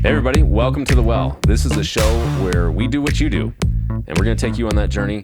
Hey everybody, welcome to The Well. This is a show where we do what you do, and we're going to take you on that journey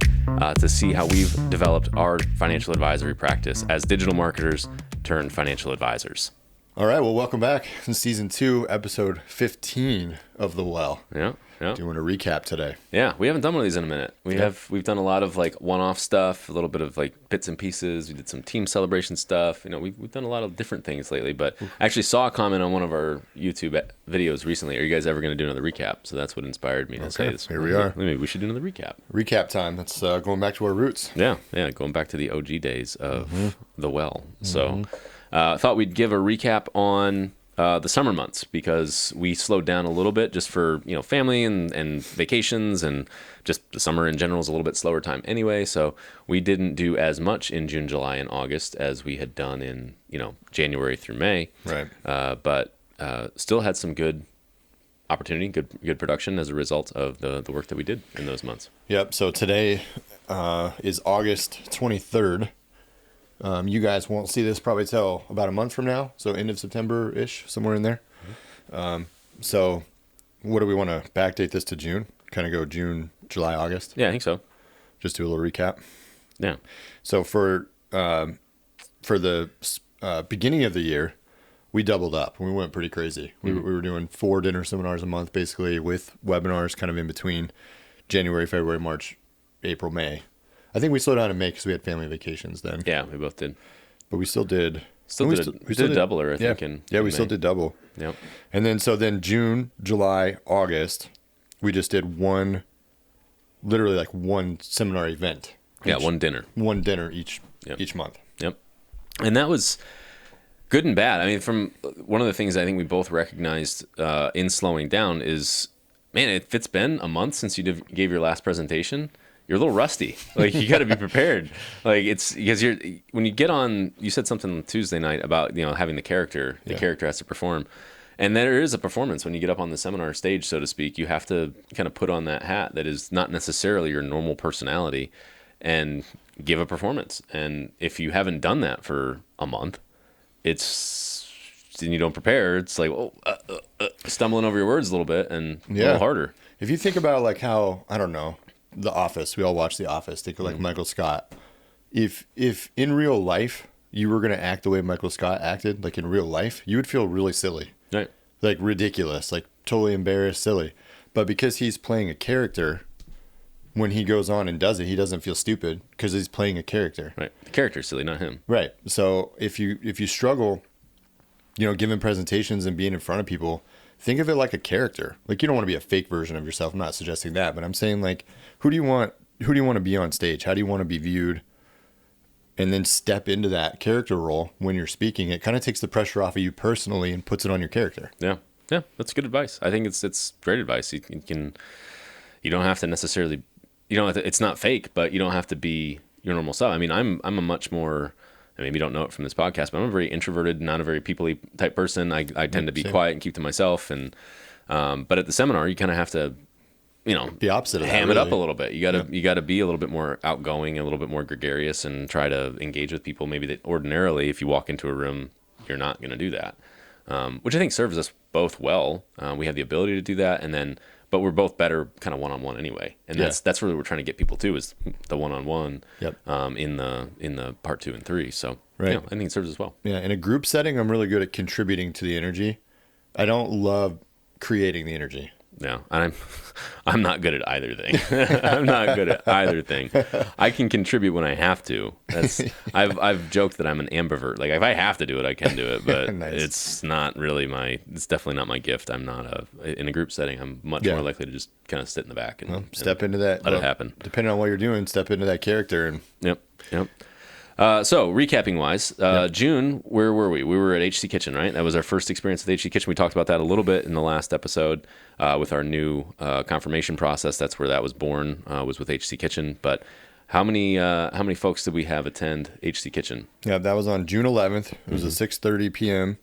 to see how we've developed our financial advisory practice as digital marketers turned financial advisors. All right, well, welcome back in season 2, episode 15 of The Well. Yeah. Doing a recap today. Yeah, we haven't done one of these in a minute. We've done a lot of like one-off stuff, a little bit of like bits and pieces. We did some team celebration stuff. You know, we've done a lot of different things lately. But I actually saw a comment on one of our YouTube videos recently. Are you guys ever going to do another recap? So that's what inspired me to say this. Here we are. Maybe we should do another recap. Recap time. That's going back to our roots. Yeah, going back to the OG days of The Well. So I thought we'd give a recap on the summer months, because we slowed down a little bit just for, family and vacations, and just the summer in general is a little bit slower time anyway. So we didn't do as much in June, July, and August as we had done in, January through May. Right. But still had some good opportunity, good production as a result of the work that we did in those months. Yep. So today is August 23rd. You guys won't see this probably till about a month from now, so end of September-ish, somewhere in there. So what do we want to backdate this to June? Kind of go June, July, August? Yeah, I think so. Just do a little recap? Yeah. So for the beginning of the year, we doubled up. We went pretty crazy. We were doing 4 dinner seminars a month, basically, with webinars kind of in between January, February, March, April, May. I think we slowed down in May because we had family vacations then. Yeah, we both did. But we still did. We did a doubler, I think. We still did double. Yep. And then June, July, August, we just did literally one seminar event. One dinner. One dinner each month. Yep. And that was good and bad. I mean, from one of the things I think we both recognized in slowing down is, man, if it's been a month since you gave your last presentation, you're a little rusty. Like, you got to be prepared. Like, it's because when you get on, you said something on Tuesday night about, having the character has to perform. And there is a performance when you get up on the seminar stage, so to speak. You have to kind of put on that hat that is not necessarily your normal personality and give a performance. And if you haven't done that for a month, and you don't prepare, it's like, stumbling over your words a little bit and a little harder. If you think about like how, I don't know, The Office, we all watch The Office. Think of like Michael Scott. If in real life you were going to act the way Michael Scott acted, like in real life, you would feel really silly. Right. Like ridiculous, like totally embarrassed, silly. But because he's playing a character, when he goes on and does it, he doesn't feel stupid because he's playing a character. Right. The character's silly, not him. Right. So if you struggle, giving presentations and being in front of people, think of it like a character. Like, you don't want to be a fake version of yourself. I'm not suggesting that, but I'm saying, like, who do you want to be on stage? How do you want to be viewed? And then step into that character role when you're speaking. It kind of takes the pressure off of you personally and puts it on your character. Yeah. Yeah. That's good advice. I think it's great advice. You don't have to necessarily, it's not fake, but you don't have to be your normal self. I mean, I'm a much more, maybe you don't know it from this podcast, but I'm a very introverted, not a very people-y type person. I tend to be quiet and keep to myself. And but at the seminar, you kind of have to, the opposite of that, ham it up a little bit. You got to be a little bit more outgoing, a little bit more gregarious, and try to engage with people. Maybe that ordinarily, if you walk into a room, you're not going to do that. Which I think serves us both well. We have the ability to do that, but we're both better kind of one-on-one anyway. And that's really what we're trying to get people to, is the one-on-one. Yep. In the part 2 and 3. So right. I think it serves us well. Yeah. In a group setting, I'm really good at contributing to the energy. I don't love creating the energy. No, I'm not good at either thing. I'm not good at either thing. I can contribute when I have to. I've joked that I'm an ambivert. Like, if I have to do it, I can do it, but nice. It's definitely not my gift. I'm not in a group setting. I'm much more likely to just kind of sit in the back and step into that. Let it happen. Depending on what you're doing, step into that character. And Yep. So recapping wise, June, where were we? We were at HC Kitchen, right? That was our first experience with HC Kitchen. We talked about that a little bit in the last episode with our new confirmation process. That's where that was born, was with HC Kitchen. But how many folks did we have attend HC Kitchen? Yeah, that was on June 11th. It was at 6:30 p.m.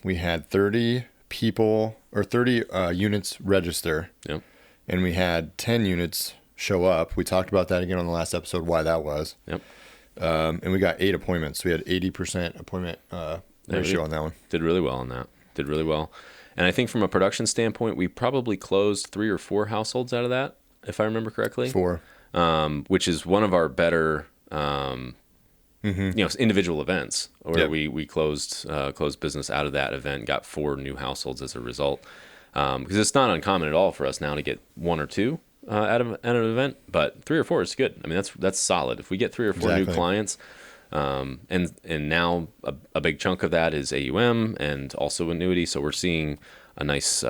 We had 30 people or 30 units register. Yep. And we had 10 units show up. We talked about that again on the last episode, why that was. Yep. And we got 8 appointments. We had 80% appointment ratio on that one. Did really well on that. Did really well. And I think from a production standpoint, we probably closed 3 or 4 households out of that, if I remember correctly. 4. Which is one of our better, individual events where Yep. we closed business out of that event, got 4 new households as a result. Because it's not uncommon at all for us now to get 1 or 2 out of an event, but 3 or 4 is good. I mean, that's solid. If we get 3 or 4 new Exactly. clients, and now a big chunk of that is AUM and also annuity, so we're seeing a nice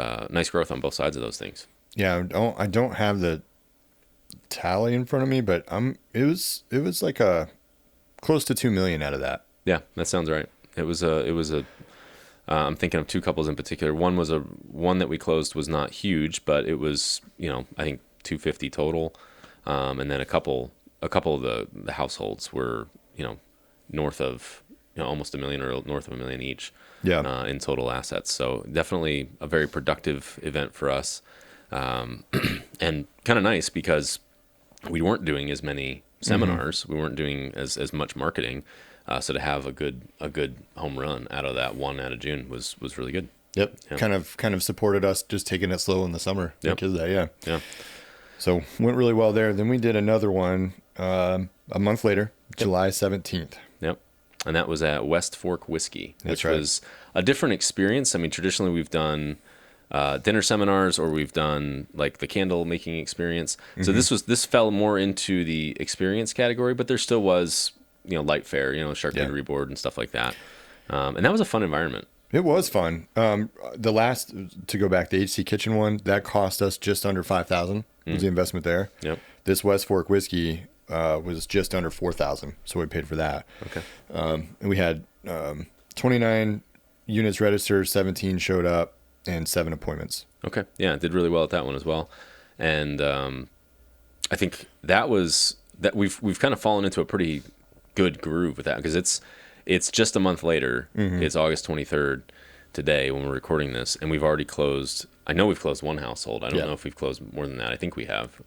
growth on both sides of those things. Yeah, I don't have the tally in front of me, but it was like a close to 2 million out of that. Yeah, that sounds right. It was a. I'm thinking of 2 couples in particular. One that we closed was not huge, but it was, I think 250 total, and then a couple of the households were, north of, almost $1 million or north of $1 million each. Yeah. In total assets. So definitely a very productive event for us, and kind of nice because we weren't doing as many seminars, we weren't doing as much marketing. So to have a good home run out of that one out of June was really good. Yep. Yeah. Kind of supported us just taking it slow in the summer. Yep. Because of that, yeah. Yeah. So went really well there. Then we did another one a month later, July 17th. Yep. And that was at West Fork Whiskey, That's which right. was a different experience. I mean, traditionally we've done dinner seminars, or we've done like the candle making experience. So this fell more into the experience category, but there still was, light fare, charcuterie board and stuff like that. And that was a fun environment. It was fun. The last, to go back, the HC Kitchen one, that cost us just under $5,000 was the investment there. Yep. This West Fork Whiskey was just under $4,000, so we paid for that. Okay. And we had 29 units registered, 17 showed up, and 7 appointments. Okay. Yeah, it did really well at that one as well. And I think that we've kind of fallen into a pretty good groove with that, because it's just a month later. It's August 23rd today when we're recording this, and we've already closed. I know we've closed 1 household. I don't know if we've closed more than that. I think we have.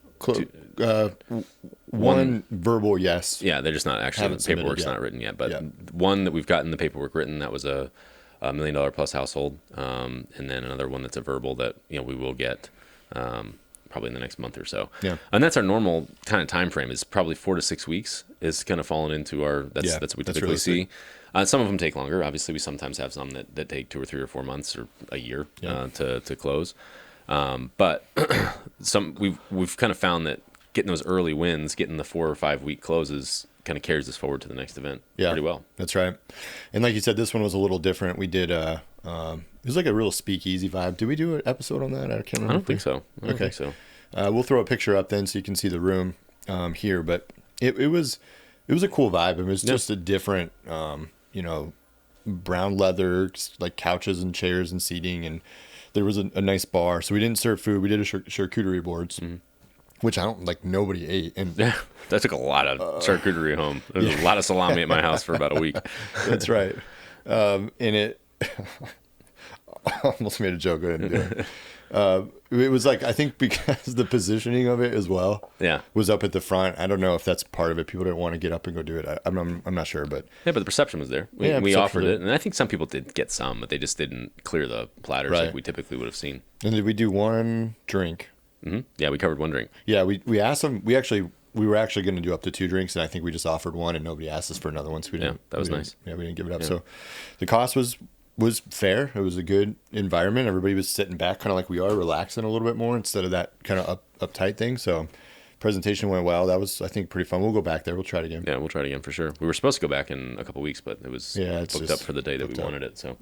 One verbal yes. Yeah, they're just not actually, Haven't the submitted paperwork's yet. not written yet, but Yeah. one that we've gotten the paperwork written, that was a $1 million plus household, and then another one that's a verbal that we will get probably in the next month or so. Yeah. And that's our normal kind of time frame, is probably 4 to 6 weeks is kind of fallen into our, that's what we typically see. Some of them take longer. Obviously, we sometimes have some that take 2 or 3 or 4 months or a year to close. But we've kind of found that getting those early wins, getting the 4 or 5 week closes, kind of carries us forward to the next event pretty well. That's right. And like you said, this one was a little different. We did it was like a real speakeasy vibe. Did we do an episode on that? I can't remember. I don't think so. Okay. Think so. We'll throw a picture up then so you can see the room here. But it was a cool vibe. It was just a different, brown leather, like couches and chairs and seating, and there was a nice bar. So we didn't serve food. We did a charcuterie boards, which nobody ate. And Yeah, that took a lot of charcuterie home. There was a lot of salami at my house for about a week. that's right. And it almost made a joke. I didn't do it. It was like, I think because the positioning of it as well was up at the front. I don't know if that's part of it. People didn't want to get up and go do it. I'm not sure, but Yeah, but the perception was there. We perception offered was it, and I think some people did get some, but they just didn't clear the platters Right. like we typically would have seen. and did we do one drink? Yeah, we covered 1 drink. Yeah, we asked them. We were actually going to do up to 2 drinks, and I think we just offered one, and nobody asked us for another one. So we didn't. that was we didn't- nice. Yeah, we didn't give it up. Yeah. So the cost was fair. It was a good environment. Everybody was sitting back, kind of like we are, relaxing a little bit more instead of that kind of uptight thing. So presentation went well. That was, I think, pretty fun. We'll go back there. We'll try it again. Yeah, we'll try it again for sure. We were supposed to go back in a couple weeks, but it was it's booked just up for the day that we booked up. wanted it. So,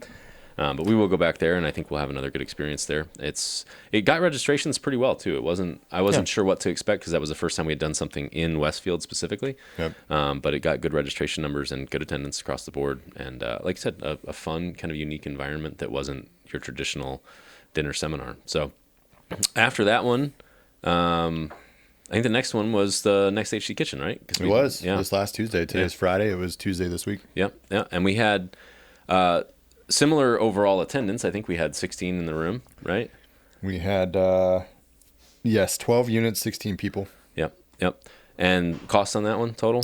but we will go back there, and I think we'll have another good experience there. It got registrations pretty well too. I wasn't sure what to expect, because that was the first time we had done something in Westfield specifically. Yep. But it got good registration numbers and good attendance across the board, and like I said, a fun kind of unique environment that wasn't your traditional dinner seminar. So after that one, I think the next one was the next HC Kitchen, right? It was this last Tuesday. Today's Friday. It was Tuesday this week. Yeah, and we had similar overall attendance. I think we had 16 in the room, right? We had 12 units, 16 people. Yep. And cost on that one total?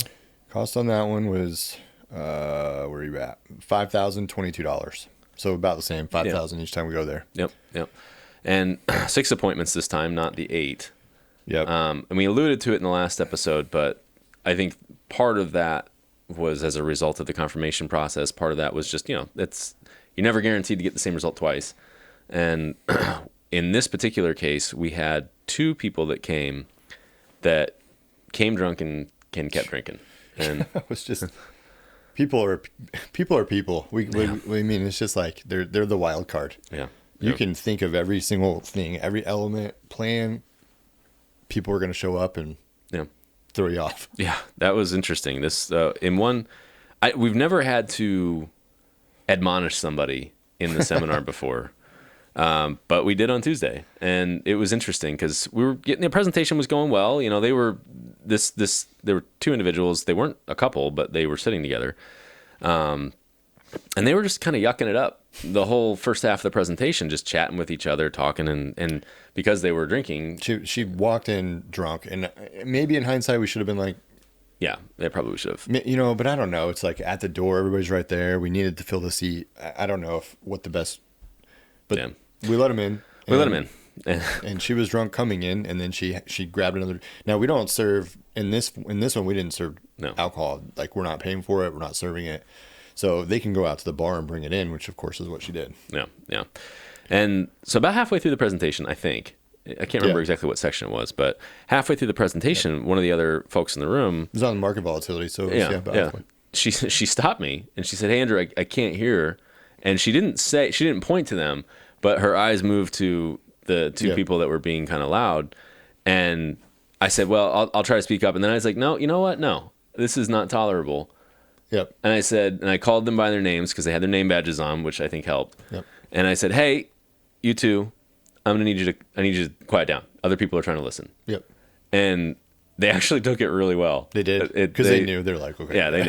Cost on that one was where are you at? $5,022. So about the same, 5,000 each time we go there. Yep. And 6 appointments this time, not the 8. Yep. And we alluded to it in the last episode, but I think part of that was as a result of the confirmation process. Part of that was just, you're never guaranteed to get the same result twice. And in this particular case, we had 2 people that came drunk and kept drinking. And it was just people are people. We mean, it's just like they're the wild card. Yeah. You can think of every single thing, every element, plan. People are going to show up and throw you off. Yeah, that was interesting. This we've never had to admonish somebody in the seminar before, but we did on Tuesday, and it was interesting because the presentation was going well. They were there were 2 individuals. They weren't a couple, but they were sitting together, and they were just kind of yucking it up the whole first half of the presentation, just chatting with each other, talking, and because they were drinking. She walked in drunk, and maybe in hindsight we should have been like, yeah, they probably should have. But I don't know. It's like at the door, everybody's right there. We needed to fill the seat. I don't know what the best, but we let him in. And she was drunk coming in, and then she grabbed another. Now we don't serve in this one. We didn't serve alcohol. Like, we're not paying for it. We're not serving it. So they can go out to the bar and bring it in, which of course is what she did. Yeah. And so about halfway through the presentation, I think, I can't remember exactly what section it was, but halfway through the presentation, one of the other folks in the room, it was on market volatility. So about halfway. She stopped me and she said, "Hey, Andrew, I can't hear." And she didn't point to them, but her eyes moved to the 2 people that were being kind of loud. And I said, "Well, I'll try to speak up." And then I was like, "No, you know what? No, this is not tolerable." Yep. And I called them by their names because they had their name badges on, which I think helped. Yep. And I said, "Hey, you 2, I need you to quiet down. Other people are trying to listen." Yep. And they actually took it really well. They did, because they knew. They're like, okay. Yeah, they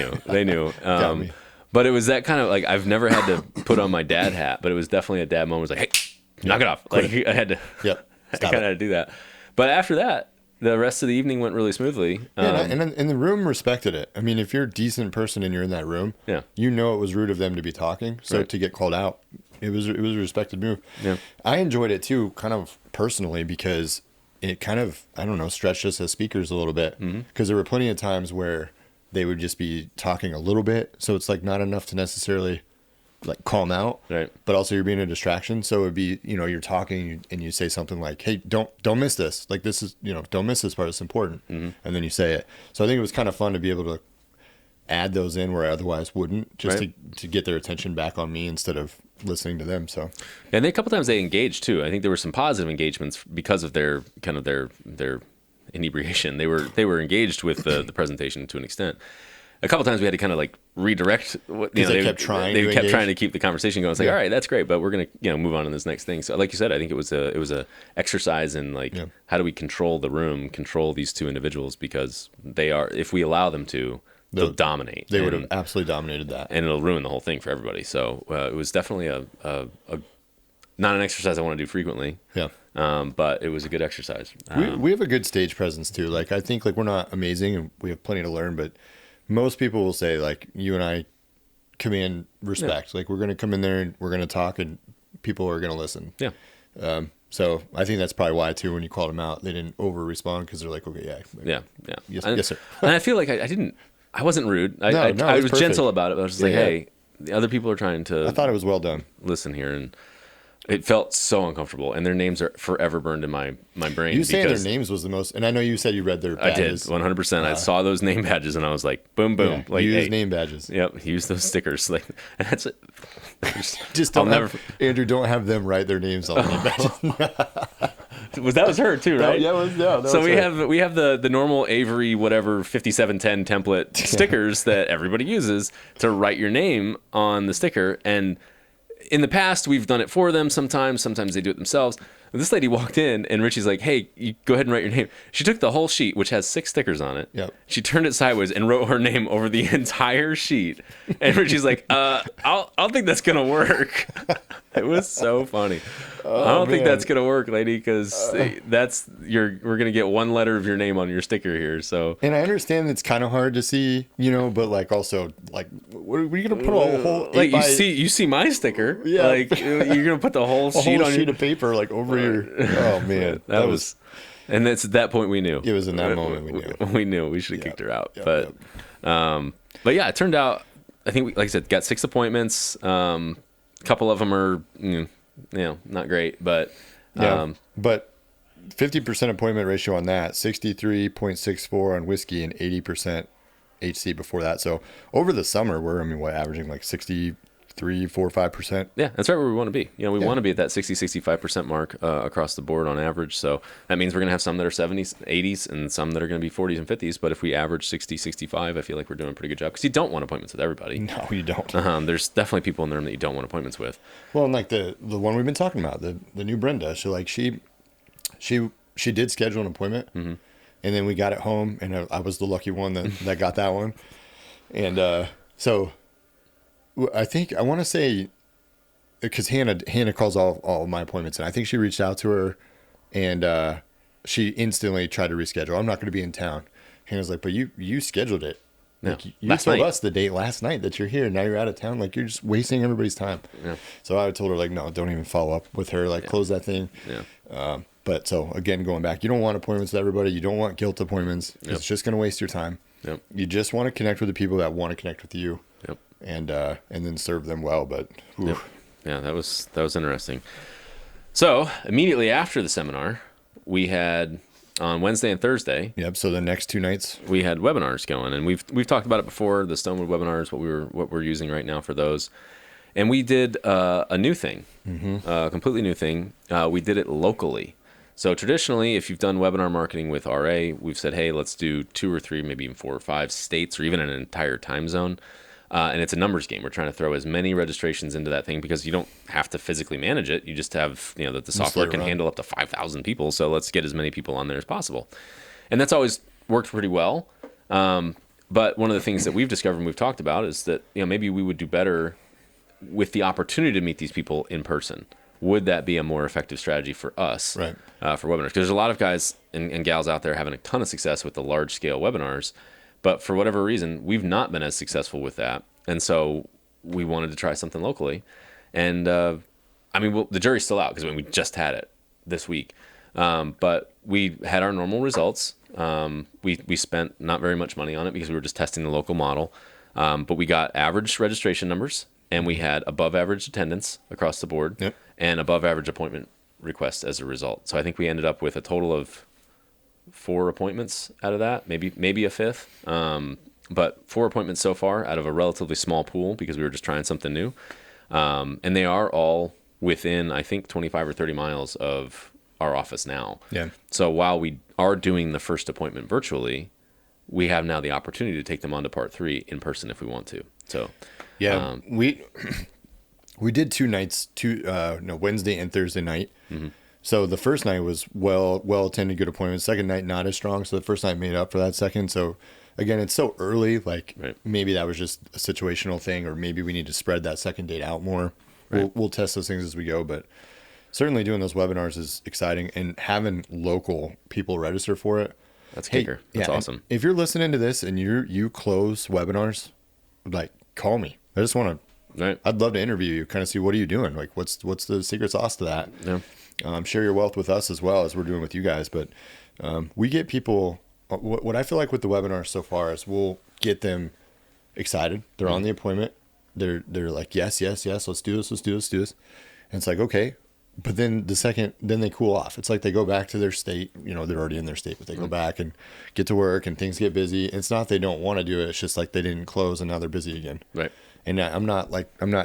knew. Got me. But it was that kind of like, I've never had to put on my dad hat, but it was definitely a dad moment. It was like, "Hey, knock it off!" Like, I had to. Yep. I kind of had to do that. But after that, the rest of the evening went really smoothly. And the room respected it. I mean, if you're a decent person and you're in that room, it was rude of them to be talking. So to get called out, it was a respected move. Yeah. I enjoyed it too, kind of personally, because it kind of, I don't know, stretched us as speakers a little bit. Because there were plenty of times where they would just be talking a little bit. So it's like not enough to necessarily like calm out, right? But also you're being a distraction. So it'd be, you're talking and you say something like, "Hey, don't miss this. Like, this is, don't miss this part. It's important." And then you say it. So I think it was kind of fun to be able to add those in where I otherwise wouldn't, just to get their attention back on me instead of listening to them. So, and then a couple times they engaged too. I think there were some positive engagements because of their kind of their inebriation. They were engaged with the presentation to an extent. A couple times we had to kind of like redirect. They kept trying. They kept trying to keep the conversation going. It's like, all right, that's great, but we're gonna move on to this next thing. So, like you said, I think it was a exercise in like how do we control the room, control these 2 individuals, because they are, if we allow them to, they'll dominate. They would have absolutely dominated that, and it'll ruin the whole thing for everybody. So it was definitely a not an exercise I want to do frequently. Yeah. But it was a good exercise. We have a good stage presence too. Like, I think like we're not amazing and we have plenty to learn, but most people will say like you and I command respect. Like, we're going to come in there and we're going to talk and people are going to listen. Yeah. So I think that's probably why too, when you called them out, they didn't over respond because they're like, okay, yeah. Yes, sir. And I feel like I wasn't rude. I was gentle about it. But I was just like, hey, the other people are trying to. I thought it was well done. Listen here, and it felt so uncomfortable, and their names are forever burned in my brain. You saying their names was the most, and I know you said you read their badges. I did, 100%. I saw those name badges, and I was like, boom, boom. Yeah, like, use name badges. Yep, use those stickers. Like, and that's it. Just don't Andrew, don't have them write their names on the name badges. That was her too, right? So we have the normal Avery whatever 5710 template stickers that everybody uses to write your name on the sticker, and in the past, we've done it for them sometimes. Sometimes they do it themselves. And this lady walked in, and Richie's like, "Hey, you go ahead and write your name." She took the whole sheet, which has 6 stickers on it. Yep. She turned it sideways and wrote her name over the entire sheet. And Richie's like, I don't think that's going to work. It was so funny. I don't think that's going to work, lady, because we're going to get 1 letter of your name on your sticker here. So. And I understand it's kind of hard to see, but like also like what are you gonna put a whole like you see my sticker? Yeah. Like you're gonna put the whole sheet on sheet of paper like over your. Oh man, that was. And it's at that point we knew. It was in that moment we knew. We knew we should have kicked her out. But yeah, it turned out. I think, like I said, got 6 appointments. A couple of them are, not great, but but 50% appointment ratio on that, 63.64 on whiskey, and 80% HC before that. So over the summer, we're averaging like 63.45%. Yeah, that's right where we want to be. We want to be at that 65% mark across the board on average. So that means we're going to have some that are 70s, 80s, and some that are going to be 40s and 50s. But if we average 60, 65, I feel like we're doing a pretty good job, because you don't want appointments with everybody. No, you don't. There's definitely people in the room that you don't want appointments with. Well, and like the one we've been talking about, the new Brenda. So like she did schedule an appointment, and then we got it home, and I was the lucky one that got that one. And so I want to say, because Hannah calls all of my appointments, and I think she reached out to her, and she instantly tried to reschedule. I'm not going to be in town. Hannah's like, but you scheduled it. Yeah. Like, you told us the date last night that you're here. Now you're out of town. Like, you're just wasting everybody's time. Yeah. So I told her, like, no, don't even follow up with her. Like, close that thing. Yeah. But so again, going back, you don't want appointments with everybody. You don't want guilt appointments. Yep. It's just going to waste your time. Yep. You just want to connect with the people that want to connect with you. Yep. And then serve them well. But yep. Yeah, that was interesting. So immediately after the seminar, we had on Wednesday and Thursday. Yep. So the next 2 nights we had webinars going, and we've talked about it before. The Stonewood webinars, what we're using right now for those, and we did a new thing, a completely new thing. We did it locally. So traditionally, if you've done webinar marketing with RA, we've said, hey, let's do 2 or 3, maybe even 4 or 5 states, or even an entire time zone. And it's a numbers game. We're trying to throw as many registrations into that thing, because you don't have to physically manage it. You just have, that the software can handle up to 5,000 people. So let's get as many people on there as possible. And that's always worked pretty well. But one of the things that we've discovered and we've talked about is that, maybe we would do better with the opportunity to meet these people in person. Would that be a more effective strategy for us, right? For webinars? Because there's a lot of guys and gals out there having a ton of success with the large scale webinars. But for whatever reason, we've not been as successful with that. And so we wanted to try something locally. And the jury's still out, because we just had it this week. But we had our normal results. We spent not very much money on it, because we were just testing the local model. But we got average registration numbers, and we had above average attendance across the board, yep, and above average appointment requests as a result. So I think we ended up with a total of 4 appointments out of that, maybe a 5th. But 4 appointments so far out of a relatively small pool, because we were just trying something new. And they are all within, I think, 25 or 30 miles of our office now. Yeah. So while we are doing the first appointment virtually, we have now the opportunity to take them on to part 3 in person if we want to. So yeah, we did 2 nights, Wednesday and Thursday night. Mm-hmm. So the first night was well attended, good appointment. Second night, not as strong. So the first night made up for that second. So again, it's so early. Like, right, maybe that was just a situational thing, or maybe we need to spread that second date out more. Right. We'll test those things as we go. But certainly doing those webinars is exciting, and having local people register for it. That's kicker. That's awesome. If you're listening to this and you close webinars, like, call me. I just want to. Right. I'd love to interview you. Kind of see, what are you doing? Like, what's the secret sauce to that? Yeah. Share your wealth with us as well as we're doing with you guys. But we get people. What I feel like with the webinars so far is we'll get them excited. They're on the appointment. They're like, yes, let's do this. And it's like, okay. But then then they cool off. It's like they go back to their state. They're already in their state, but they go back and get to work, and things get busy. It's not they don't want to do it. It's just like they didn't close, and now they're busy again. Right. And I'm not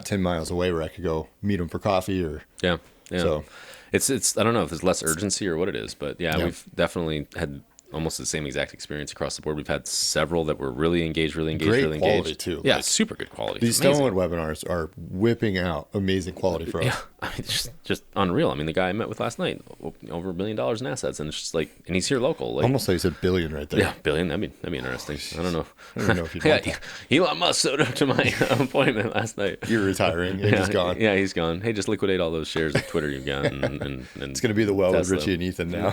10 miles away where I could go meet them for coffee or. Yeah. So it's I don't know if there's less urgency or what it is, but yeah, we've definitely had almost the same exact experience across the board. We've had several that were really engaged. Great quality too. Yeah, super good quality. These Stonewood webinars are whipping out amazing quality for us. Yeah, I mean, just unreal. I mean, the guy I met with last night, over $1 billion in assets, and it's just like, and he's here local. Like, almost like you said billion right there. Yeah, billion. That'd be interesting. I don't know. I don't know if you want Elon Musk showed up to my appointment last night. You're retiring. He's just gone. Yeah, he's gone. Hey, just liquidate all those shares of Twitter you've got. And it's going to be the well of Richy and Ethan now.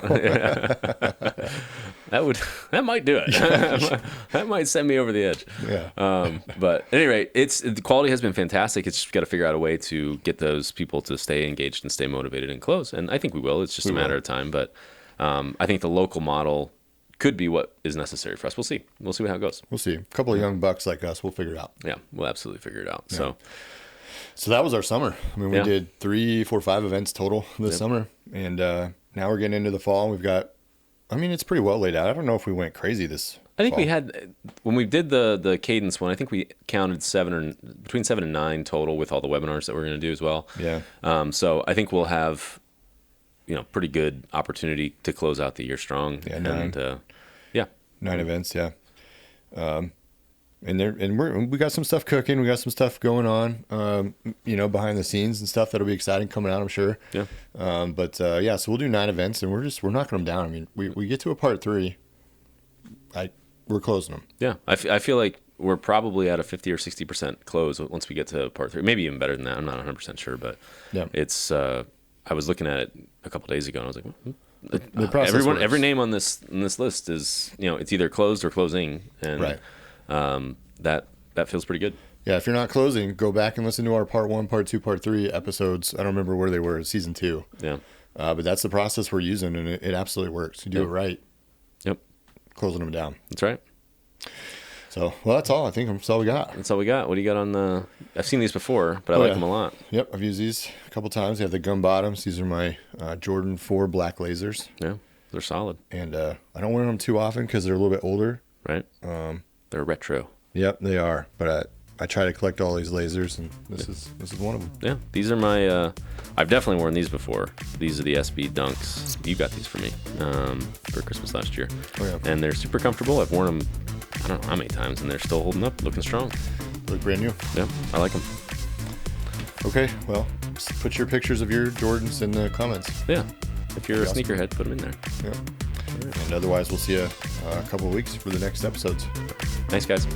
that might do it. That might send me over the edge. Yeah. But at any rate, the quality has been fantastic. It's just got to figure out a way to get those people to stay engaged and stay motivated and close. And I think we will. It's just a matter of time. But I think the local model could be what is necessary for us. We'll see. We'll see how it goes. We'll see. A couple of young bucks like us, we'll figure it out. Yeah, we'll absolutely figure it out. Yeah. So that was our summer. I mean, we did 3, 4, 5 events total this summer. And now we're getting into the fall. We've got, I mean, it's pretty well laid out. I don't know if we went crazy this I think fall. we had, when we did the cadence one, I think we counted between 7 and 9 total with all the webinars that we're going to do as well. Yeah. So I think we'll have, pretty good opportunity to close out the year strong. Yeah, 9. 9 events, yeah. And we got some stuff cooking. We got some stuff going on, behind the scenes and stuff that'll be exciting coming out, I'm sure. Yeah. So we'll do 9 events, and we're knocking them down. I mean, we get to a part 3, we're closing them. Yeah, I feel like we're probably at a 50 or 60% close once we get to part 3. Maybe even better than that. I'm not 100% sure, but it's. I was looking at it a couple days ago, and I was like, the process works. Every name on this list is it's either closed or closing, and that feels pretty good. Yeah, if you're not closing, go back and listen to our part 1, part 2, part 3 episodes. I don't remember where they were, season 2. Yeah. But that's the process we're using, and it absolutely works. You do it right. Yep. Closing them down. That's right. So, that's all. I think that's all we got. That's all we got. What do you got on the... I've seen these before, but I like them a lot. Yep, I've used these a couple times. They have the gum bottoms. These are my Jordan 4 black lasers. Yeah, they're solid. And I don't wear them too often because they're a little bit older. Right. They're retro. Yep, they are. But I try to collect all these lasers, and this is one of them. Yeah, these are my... I've definitely worn these before. These are the SB Dunks. You got these for me for Christmas last year. Oh, yeah. And they're super comfortable. I've worn them, I don't know how many times, and they're still holding up, looking strong. Look brand new. Yeah, I like them. Okay, well, put your pictures of your Jordans in the comments. Yeah, if you're a sneakerhead, put them in there. Yeah. Right. And otherwise, we'll see you a couple of weeks for the next episodes. Thanks, guys.